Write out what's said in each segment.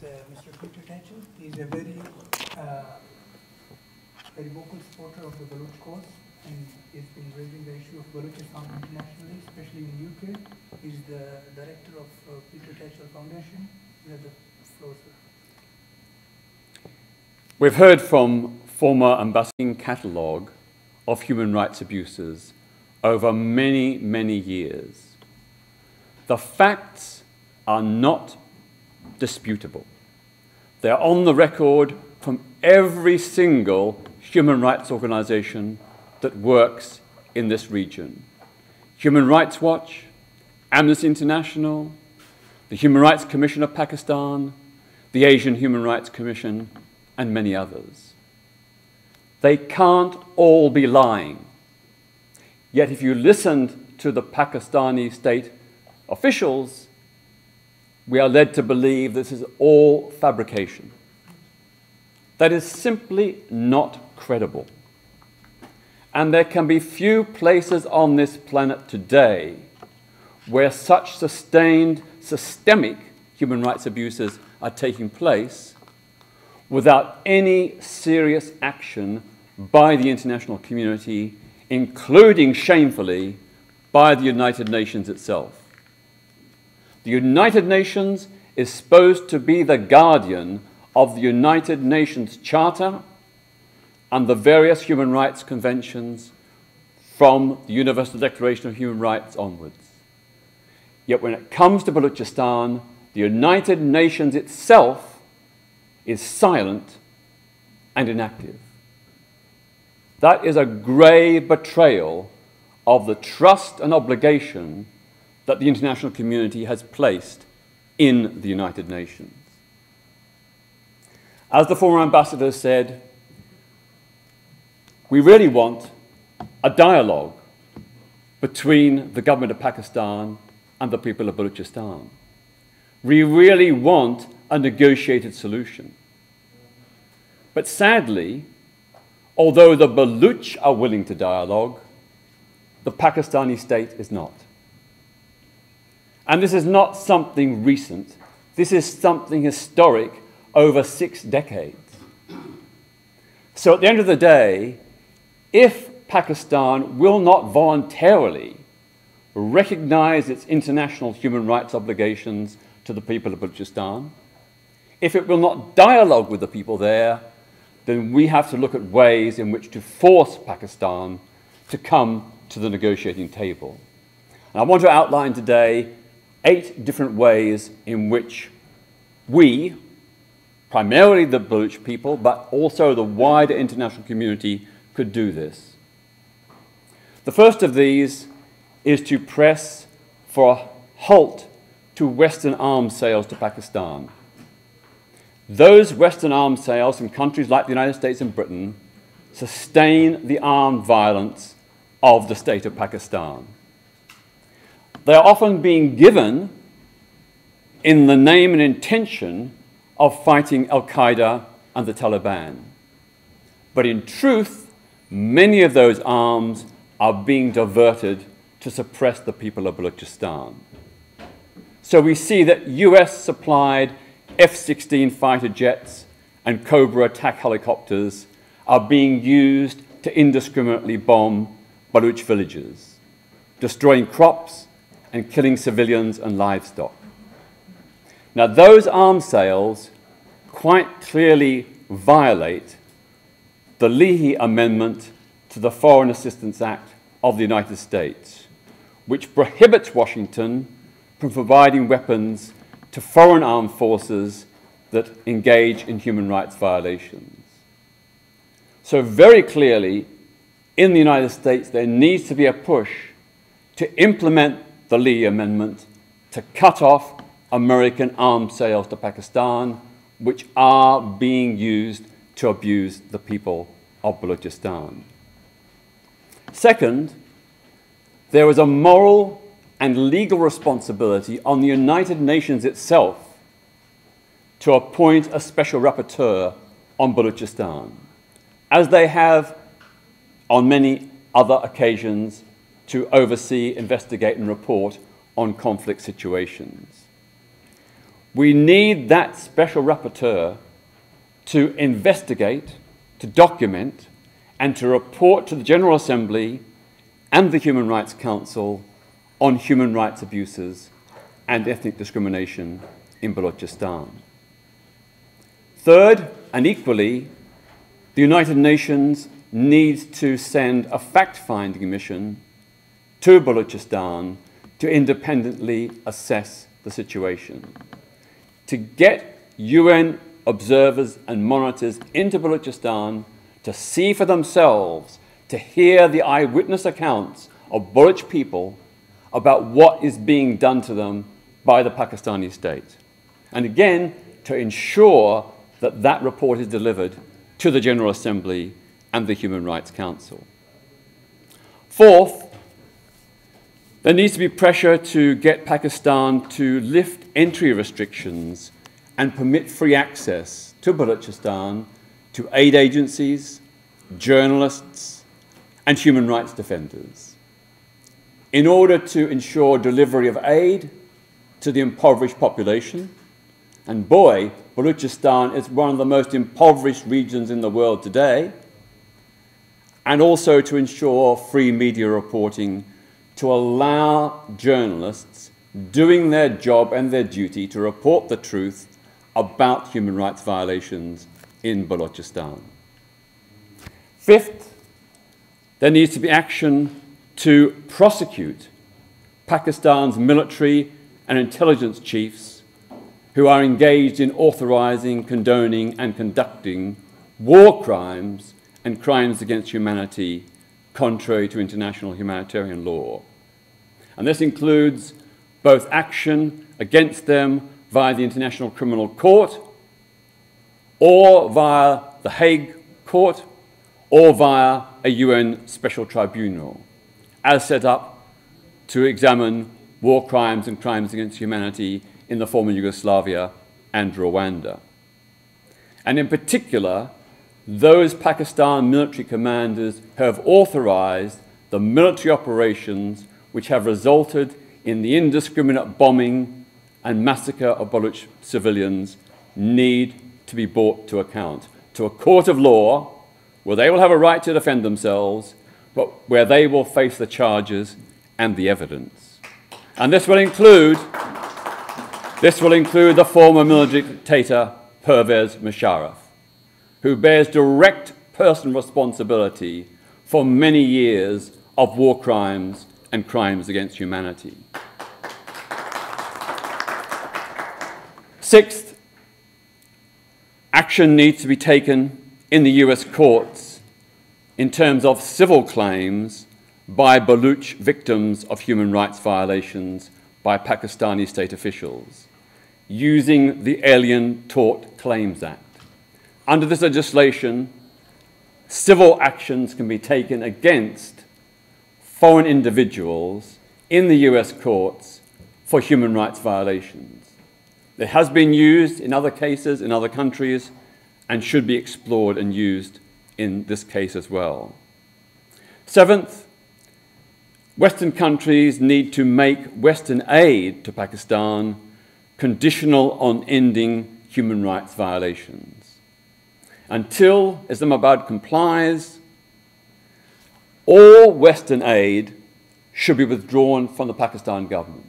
Mr. Peter Tatchell. He's a very vocal supporter of the Baloch cause, and he's been raising the issue of Balochistan internationally, especially in the UK. He's the director of Peter Tatchell Foundation. You have the floor, sir. We've heard from former ambassadors catalogue of human rights abuses over many, many years. The facts are not disputable. They're on the record from every single human rights organization that works in this region. Human Rights Watch, Amnesty International, the Human Rights Commission of Pakistan, the Asian Human Rights Commission, and many others. They can't all be lying. Yet if you listened to the Pakistani state officials, we are led to believe this is all fabrication. That is simply not credible. And there can be few places on this planet today where such sustained, systemic human rights abuses are taking place without any serious action by the international community, including, shamefully, by the United Nations itself. The United Nations is supposed to be the guardian of the United Nations Charter and the various human rights conventions from the Universal Declaration of Human Rights onwards. Yet when it comes to Balochistan, the United Nations itself is silent and inactive. That is a grave betrayal of the trust and obligation that the international community has placed in the United Nations. As the former ambassador said, we really want a dialogue between the government of Pakistan and the people of Balochistan. We really want a negotiated solution. But sadly, although the Baloch are willing to dialogue, the Pakistani state is not. And this is not something recent. This is something historic over 6 decades. So at the end of the day, if Pakistan will not voluntarily recognize its international human rights obligations to the people of Balochistan, if it will not dialogue with the people there, then we have to look at ways in which to force Pakistan to come to the negotiating table. And I want to outline today 8 different ways in which we, primarily the Baloch people, but also the wider international community, could do this. The first of these is to press for a halt to Western arms sales to Pakistan. Those Western arms sales from countries like the United States and Britain sustain the armed violence of the state of Pakistan. They are often being given in the name and intention of fighting Al-Qaeda and the Taliban. But in truth, many of those arms are being diverted to suppress the people of Balochistan. So we see that US-supplied F-16 fighter jets and Cobra attack helicopters are being used to indiscriminately bomb Baloch villages, destroying crops and killing civilians and livestock. Now, those arms sales quite clearly violate the Leahy Amendment to the Foreign Assistance Act of the United States, which prohibits Washington from providing weapons to foreign armed forces that engage in human rights violations. So very clearly, in the United States, there needs to be a push to implement the Leahy Amendment to cut off American arms sales to Pakistan, which are being used to abuse the people of Balochistan. Second, there is a moral and legal responsibility on the United Nations itself to appoint a special rapporteur on Balochistan, as they have on many other occasions to oversee, investigate and report on conflict situations. we need that special rapporteur to investigate, to document, and to report to the General Assembly and the Human Rights Council on human rights abuses and ethnic discrimination in Balochistan. Third, and equally, the United Nations needs to send a fact-finding mission to Balochistan to independently assess the situation, to get UN observers and monitors into Balochistan to see for themselves, to hear the eyewitness accounts of Baloch people about what is being done to them by the Pakistani state. And again, to ensure that that report is delivered to the General Assembly and the Human Rights Council. Fourth, there needs to be pressure to get Pakistan to lift entry restrictions and permit free access to Balochistan to aid agencies, journalists, and human rights defenders in order to ensure delivery of aid to the impoverished population. And boy, Balochistan is one of the most impoverished regions in the world today, and also to ensure free media reporting to allow journalists doing their job and their duty to report the truth about human rights violations in Balochistan. Fifth, there needs to be action to prosecute Pakistan's military and intelligence chiefs who are engaged in authorizing, condoning, and conducting war crimes and crimes against humanity contrary to international humanitarian law. And this includes both action against them via the International Criminal Court, or via the Hague Court, or via a UN Special Tribunal, as set up to examine war crimes and crimes against humanity in the former Yugoslavia and Rwanda. And in particular, those Pakistan military commanders have authorized the military operations which have resulted in the indiscriminate bombing and massacre of Baloch civilians need to be brought to account, to a court of law where they will have a right to defend themselves, but where they will face the charges and the evidence. And this will include the former military dictator Pervez Musharraf, who bears direct personal responsibility for many years of war crimes and crimes against humanity. Sixth, action needs to be taken in the US courts in terms of civil claims by Baloch victims of human rights violations by Pakistani state officials, using the Alien Tort Claims Act. Under this legislation, civil actions can be taken against foreign individuals in the US courts for human rights violations. It has been used in other cases in other countries and should be explored and used in this case as well. Seventh, Western countries need to make Western aid to Pakistan conditional on ending human rights violations. Until Islamabad complies, all Western aid should be withdrawn from the Pakistan government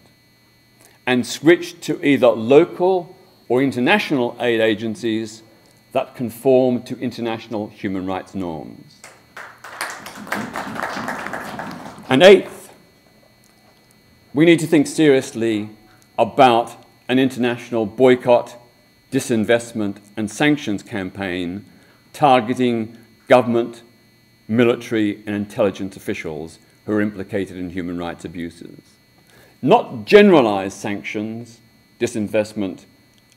and switched to either local or international aid agencies that conform to international human rights norms. And eighth, we need to think seriously about an international boycott, disinvestment, and sanctions campaign targeting government, military, and intelligence officials who are implicated in human rights abuses. Not generalized sanctions, disinvestment,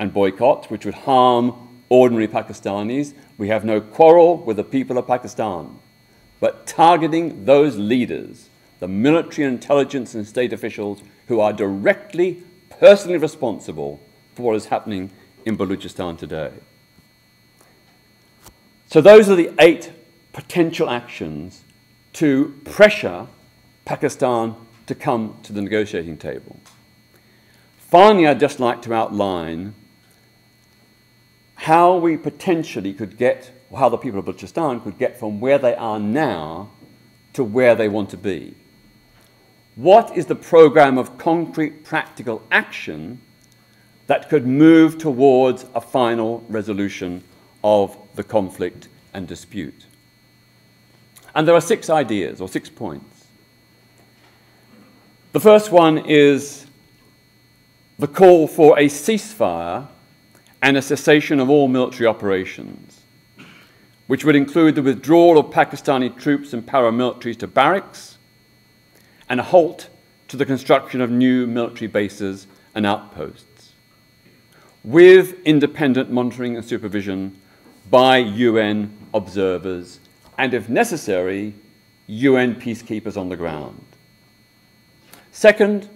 and boycotts, which would harm ordinary Pakistanis. We have no quarrel with the people of Pakistan, but targeting those leaders, the military, intelligence, and state officials who are directly, personally responsible for what is happening in Balochistan today. So those are the 8 potential actions to pressure Pakistan to come to the negotiating table. Finally, I'd just like to outline how we potentially could get, or how the people of Balochistan could get from where they are now to where they want to be. What is the program of concrete practical action that could move towards a final resolution of the conflict and dispute? And there are 6 ideas, or 6 points. The first one is the call for a ceasefire and a cessation of all military operations, which would include the withdrawal of Pakistani troops and paramilitaries to barracks and a halt to the construction of new military bases and outposts, with independent monitoring and supervision by UN observers and, if necessary, UN peacekeepers on the ground. Second,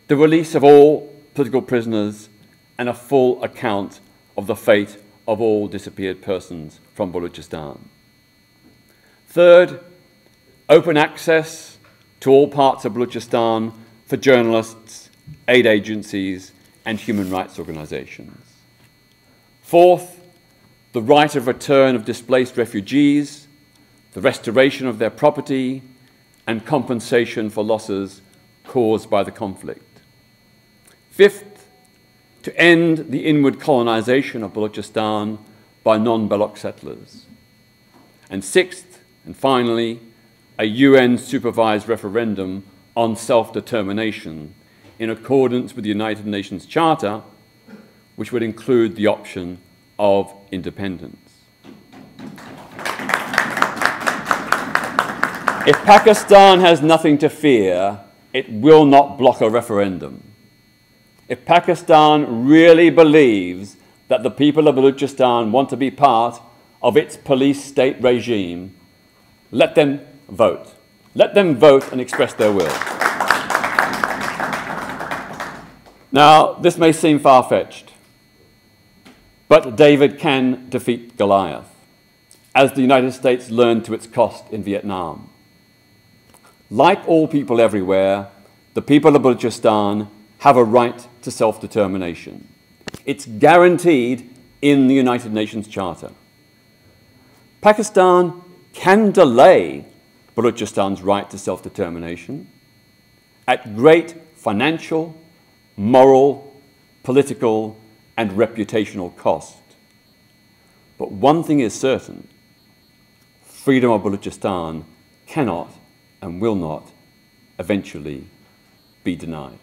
the release of all political prisoners and a full account of the fate of all disappeared persons from Balochistan. Third, open access to all parts of Balochistan for journalists, aid agencies, and human rights organizations. Fourth, the right of return of displaced refugees, the restoration of their property, and compensation for losses caused by the conflict. Fifth, to end the inward colonization of Balochistan by non-Baloch settlers. And sixth, and finally, a UN-supervised referendum on self-determination in accordance with the United Nations Charter, which would include the option of independence. If Pakistan has nothing to fear, it will not block a referendum. If Pakistan really believes that the people of Balochistan want to be part of its police state regime, let them vote. Let them vote and express their will. Now, this may seem far-fetched, but David can defeat Goliath, as the United States learned to its cost in Vietnam. Like all people everywhere, the people of Balochistan have a right to self-determination. It's guaranteed in the United Nations Charter. Pakistan can delay Balochistan's right to self-determination at great financial, moral, political, and reputational cost. But one thing is certain: freedom of Balochistan cannot and will not eventually be denied.